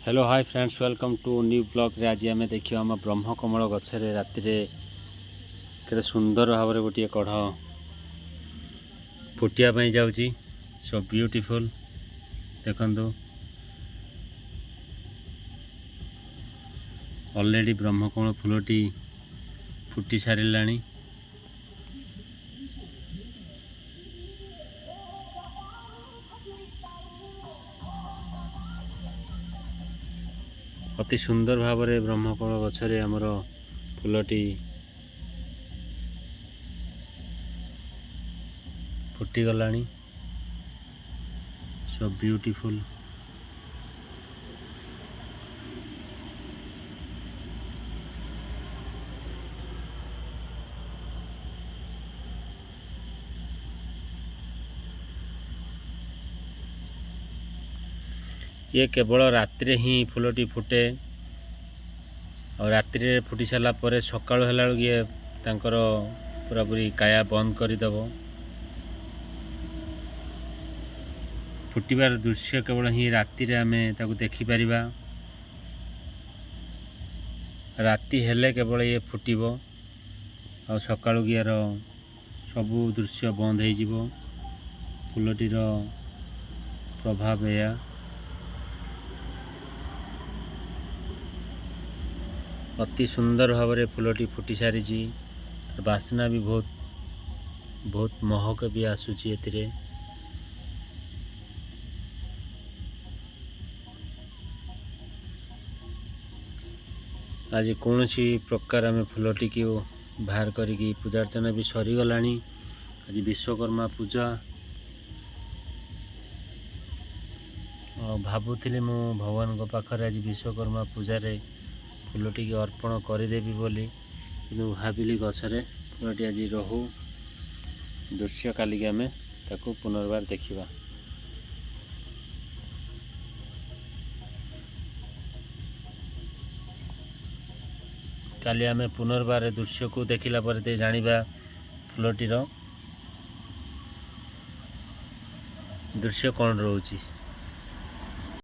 Hello hi friends, welcome to new blog रे। आज आम देखिए आम ब्रह्मकमल गछरे राति के सुंदर भाव में गोटे कढ़ फुटिया जाऊँगी। सो ब्यूटीफुल देखंतु, ऑलरेडी ब्रह्मकमल फूलटी फुटी सारिलानी। अति सुंदर भाव में ब्रह्मकमल गछरे आमर फूलटी फुटी गलानी। So beautiful. ये केवल रात्रि ही फूलटी फुटे और रात्रि फुटी सारा पर सकाळु होला ये तांकर पूरा पूरी काया बंद करदेव। फुटबार दृश्य केवल ही राति आम देखिपर। राति हेले केवल ये फुटब और सकाळु यार सबू दृश्य बंद हो। फूलटीर प्रभाव या अति सुंदर भाव में फूलटी फुटी सारी। बास्ना भी बहुत महक भी आसूची एतिरे। आज कौन सी प्रकार आम फूलटी की बाहर करी पूजा अर्चना भी सरीगलानी। आज विश्वकर्मा पूजा भावुली मु भगवान पाखरे आज विश्वकर्मा पूजा फूलटी की अर्पण करदेवी बोली, किंतु भाविली गछरे फूलटी आज रहू। दृश्य काली आम ताकू पुनर्बार देखिबा। काली आम पुनर्बार दृश्य को देखिला पर जानिबा फूलटीर दृश्य कौन रोची।